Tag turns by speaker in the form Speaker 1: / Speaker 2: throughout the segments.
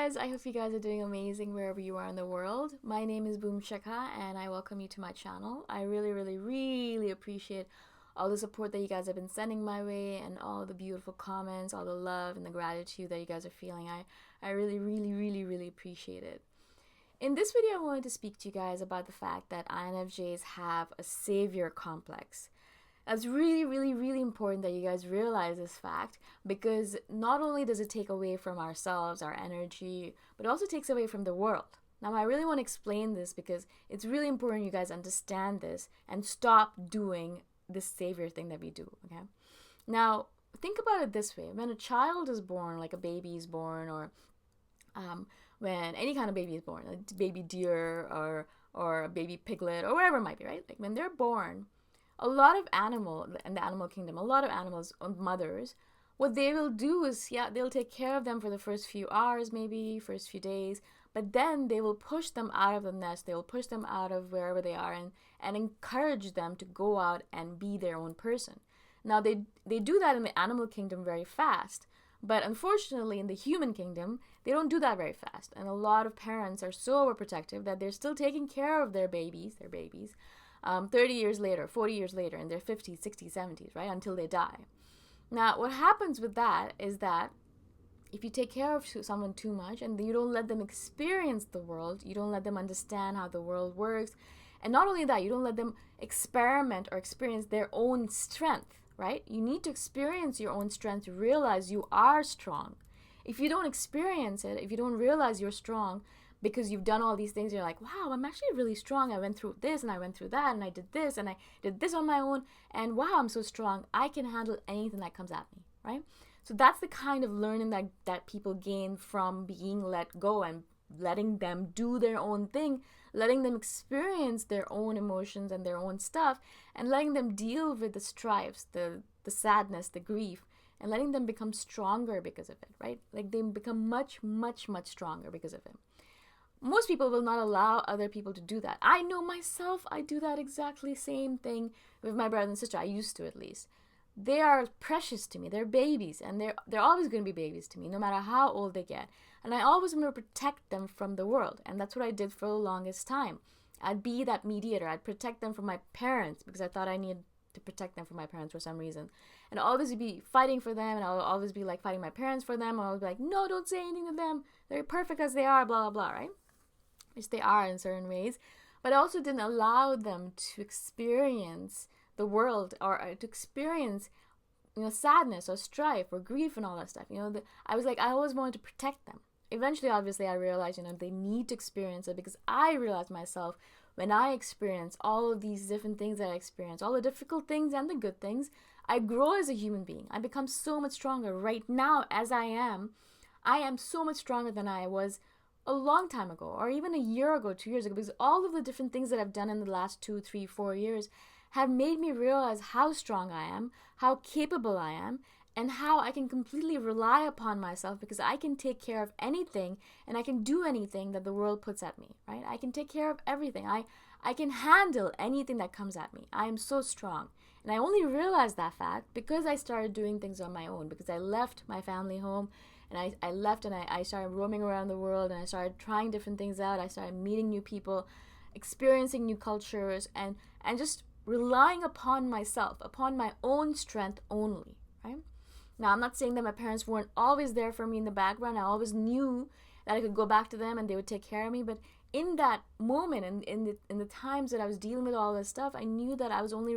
Speaker 1: guys, I hope you guys are doing amazing wherever you are in the world. My name is Shikha and I welcome you to my channel. I really appreciate all the support that you guys have been sending my way and all the beautiful comments, all the love and the gratitude that you guys are feeling. I really appreciate it. In this video, I wanted to speak to you guys about the fact that INFJs have a savior complex. It's really important that you guys realize this fact, because not only does it take away from ourselves, our energy, but it also takes away from the world. Now, I really want to explain this because it's really important you guys understand this and stop doing this savior thing that we do, okay? Now, think about it this way. When a child is born, like a baby is born, or when any kind of baby is born, a baby deer or a baby piglet or whatever it might be, right? Like when they're born, a lot of animals in the animal kingdom, a lot of animals, mothers, what they will do is, they'll take care of them for the first few hours, maybe first few days, but then they will push them out of the nest. They will push them out of wherever they are and encourage them to go out and be their own person. Now, they do that in the animal kingdom very fast, but unfortunately in the human kingdom, they don't do that very fast. And a lot of parents are so overprotective that they're still taking care of their babies, 30 years later, 40 years later, in their 50s, 60s, 70s, right, until they die. Now, what happens with that is that if you take care of someone too much and you don't let them experience the world, you don't let them understand how the world works, and not only that, you don't let them experiment or experience their own strength, right? You need to experience your own strength to realize you are strong. If you don't experience it, if you don't realize you're strong, because you've done all these things, you're like, wow, I'm actually really strong. I went through this and I went through that and I did this and I did this on my own. And wow, I'm so strong. I can handle anything that comes at me, right? So that's the kind of learning that people gain from being let go and letting them do their own thing, letting them experience their own emotions and their own stuff, and letting them deal with the strifes, the sadness, the grief, and letting them become stronger because of it, right? Like they become much stronger because of it. Most people will not allow other people to do that. I know myself, I do that exactly same thing with my brother and sister. I used to, at least. They are precious to me. They're babies, and they're always going to be babies to me, no matter how old they get. And I always want to protect them from the world, and that's what I did for the longest time. I'd be that mediator. I'd protect them from my parents because I thought I needed to protect them from my parents for some reason. And I'll always be fighting for them, and I'll always be like fighting my parents for them, and I'll be like, no, don't say anything to them. They're perfect as they are, blah, blah, blah, right? Which they are in certain ways, but I also didn't allow them to experience the world or to experience, sadness or strife or grief and all that stuff. I was like, I always wanted to protect them. Eventually, obviously, I realized, they need to experience it, because I realized myself when I experience all of these different things that I experience, all the difficult things and the good things, I grow as a human being. I become so much stronger. Right now, as I am so much stronger than I was a long time ago, or even a year ago, 2 years ago, because all of the different things that I've done in the last 2, 3, 4 years have made me realize how strong I am, how capable I am, and how I can completely rely upon myself, because I can take care of anything and I can do anything that the world puts at me, right? I can take care of everything. I can handle anything that comes at me. I am so strong. And I only realized that fact because I started doing things on my own, because I left my family home. And I left and I started roaming around the world, and I started trying different things out. I started meeting new people, experiencing new cultures, and just relying upon myself, upon my own strength only, right? Now, I'm not saying that my parents weren't always there for me in the background. I always knew that I could go back to them and they would take care of me. But in that moment, and in the times that I was dealing with all this stuff, I knew that I was only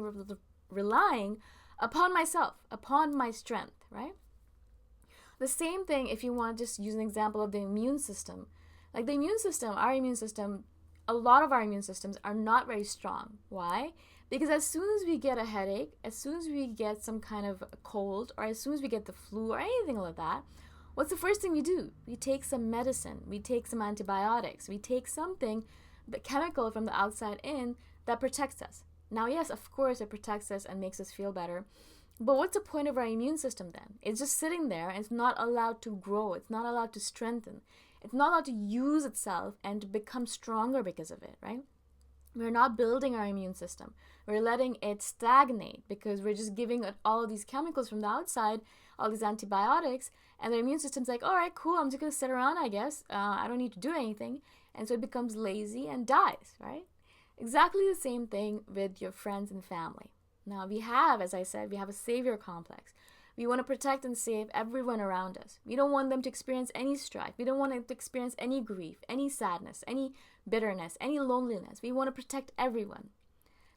Speaker 1: relying upon myself, upon my strength, right? The same thing if you want to just use an example of the immune system. Like the immune system, our immune system, a lot of our immune systems are not very strong. Why? Because as soon as we get a headache, as soon as we get some kind of a cold, or as soon as we get the flu or anything like that, what's the first thing we do? We take some medicine, we take some antibiotics, we take something, the chemical from the outside in, that protects us. Now, yes, of course, it protects us and makes us feel better. But what's the point of our immune system then? It's just sitting there and it's not allowed to grow. It's not allowed to strengthen. It's not allowed to use itself and to become stronger because of it, right? We're not building our immune system. We're letting it stagnate because we're just giving it all these chemicals from the outside, all these antibiotics, and the immune system's like, all right, cool, I'm just going to sit around, I guess. I don't need to do anything. And so it becomes lazy and dies, right? Exactly the same thing with your friends and family. Now, we have, as I said, we have a savior complex. We want to protect and save everyone around us. We don't want them to experience any strife. We don't want them to experience any grief, any sadness, any bitterness, any loneliness. We want to protect everyone.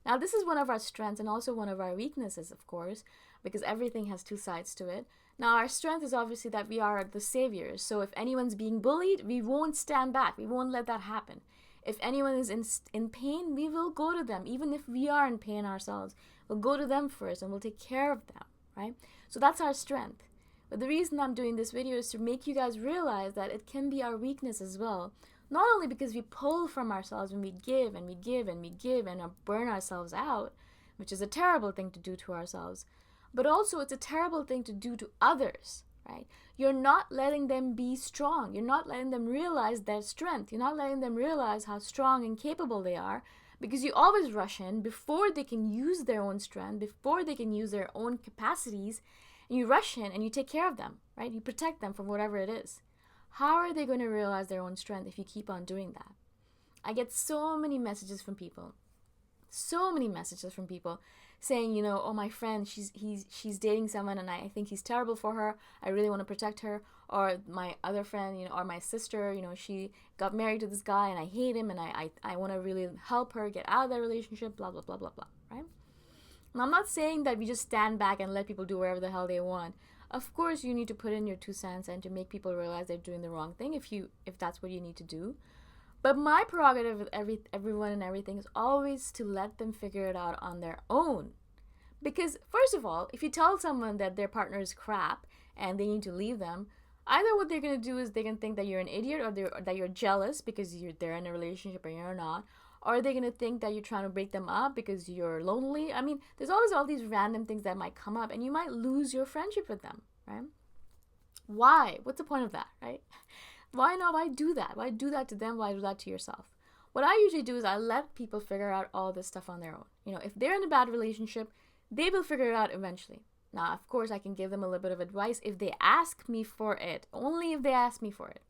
Speaker 1: Now, this is one of our strengths and also one of our weaknesses, of course, because everything has two sides to it. Now, our strength is obviously that we are the saviors. So if anyone's being bullied, we won't stand back. We won't let that happen. If anyone is in pain, we will go to them. Even if we are in pain ourselves, we'll go to them first and we'll take care of them, right? So that's our strength. But the reason I'm doing this video is to make you guys realize that it can be our weakness as well. Not only because we pull from ourselves when we give and we give and we give and burn ourselves out, which is a terrible thing to do to ourselves, but also it's a terrible thing to do to others, right? You're not letting them be strong. You're not letting them realize their strength. You're not letting them realize how strong and capable they are, because you always rush in before they can use their own strength, before they can use their own capacities, and you rush in and you take care of them, right? You protect them from whatever it is. How are they going to realize their own strength if you keep on doing that? I get so many messages from people saying, oh, my friend, she's dating someone and I think he's terrible for her. I really want to protect her. Or my other friend, or my sister, she got married to this guy and I hate him and I want to really help her get out of that relationship, blah, blah, blah, blah, blah, right? And I'm not saying that we just stand back and let people do whatever the hell they want. Of course, you need to put in your 2 cents and to make people realize they're doing the wrong thing if that's what you need to do. But my prerogative with everyone and everything is always to let them figure it out on their own. Because, first of all, if you tell someone that their partner is crap and they need to leave them, either what they're going to do is they can think that you're an idiot or that you're jealous because they're in a relationship and you're not. Or they're going to think that you're trying to break them up because you're lonely. I mean, there's always all these random things that might come up and you might lose your friendship with them, right? Why? What's the point of that, right? Why not? Why do that? Why do that to them? Why do that to yourself? What I usually do is I let people figure out all this stuff on their own. If they're in a bad relationship, they will figure it out eventually. Now, of course, I can give them a little bit of advice if they ask me for it. Only if they ask me for it.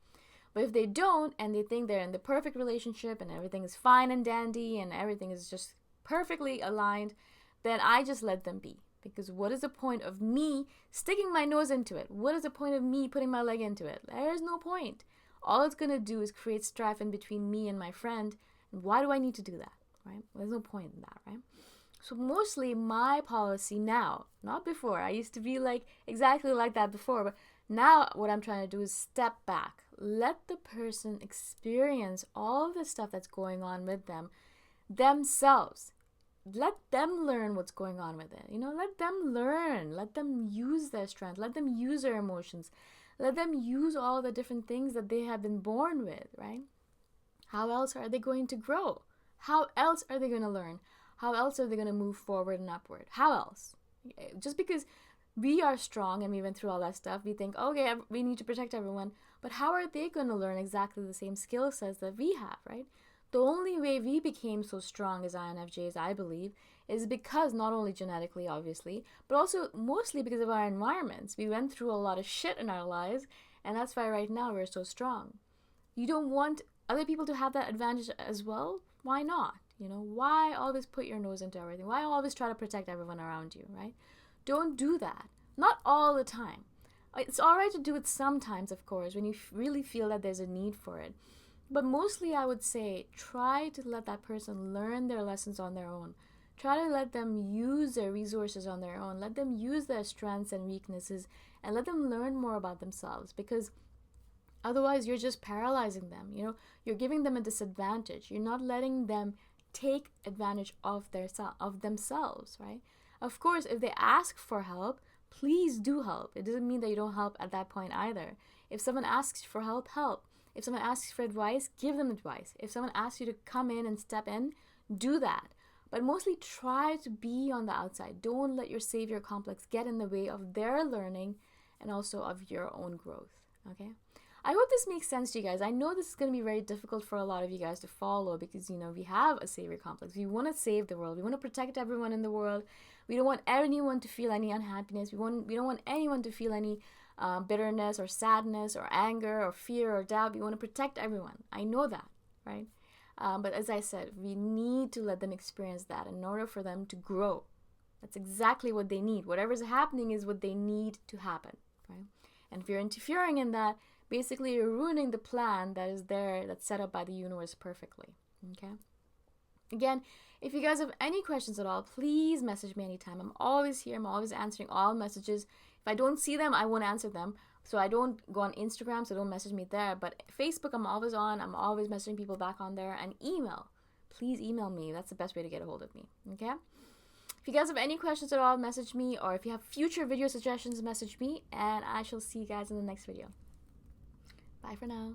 Speaker 1: But if they don't and they think they're in the perfect relationship and everything is fine and dandy and everything is just perfectly aligned, then I just let them be. Because what is the point of me sticking my nose into it? What is the point of me putting my leg into it? There is no point. All it's going to do is create strife in between me and my friend. And why do I need to do that, right? There's no point in that, right? So mostly my policy now, not before. I used to be exactly like that before, but now what I'm trying to do is step back. Let the person experience all the stuff that's going on with them themselves. Let them learn what's going on with it. Let them learn. Let them use their strength. Let them use their emotions. Let them use all the different things that they have been born with, right? How else are they going to grow? How else are they going to learn? How else are they going to move forward and upward? How else? Just because we are strong and we went through all that stuff, we think, okay, we need to protect everyone. But how are they going to learn exactly the same skill sets that we have, right? The only way we became so strong as INFJs, I believe, is because not only genetically, obviously, but also mostly because of our environments. We went through a lot of shit in our lives, and that's why right now we're so strong. You don't want other people to have that advantage as well? Why not? Why always put your nose into everything? Why always try to protect everyone around you, right? Don't do that. Not all the time. It's all right to do it sometimes, of course, when you really feel that there's a need for it. But mostly I would say try to let that person learn their lessons on their own. Try to let them use their resources on their own. Let them use their strengths and weaknesses and let them learn more about themselves, because otherwise you're just paralyzing them. You're giving them a disadvantage. You're not letting them take advantage of themselves, right? Of course, if they ask for help, please do help. It doesn't mean that you don't help at that point either. If someone asks for help, help. If someone asks for advice, give them advice. If someone asks you to come in and step in, do that. But mostly try to be on the outside. Don't let your savior complex get in the way of their learning and also of your own growth, okay? I hope this makes sense to you guys. I know this is going to be very difficult for a lot of you guys to follow because, we have a savior complex. We want to save the world. We want to protect everyone in the world. We don't want anyone to feel any unhappiness. We don't want anyone to feel any bitterness or sadness or anger or fear or doubt. We want to protect everyone. I know that, right? But as I said, we need to let them experience that in order for them to grow. That's exactly what they need. Whatever's happening is what they need to happen, right? And if you're interfering in that, basically you're ruining the plan that is there, that's set up by the universe perfectly, okay? Again, if you guys have any questions at all, please message me anytime. I'm always here. I'm always answering all messages. If I don't see them, I won't answer them. So I don't go on Instagram, so don't message me there. But Facebook, I'm always on. I'm always messaging people back on there. And email. Please email me. That's the best way to get a hold of me, okay? If you guys have any questions at all, message me. Or if you have future video suggestions, message me. And I shall see you guys in the next video. Bye for now.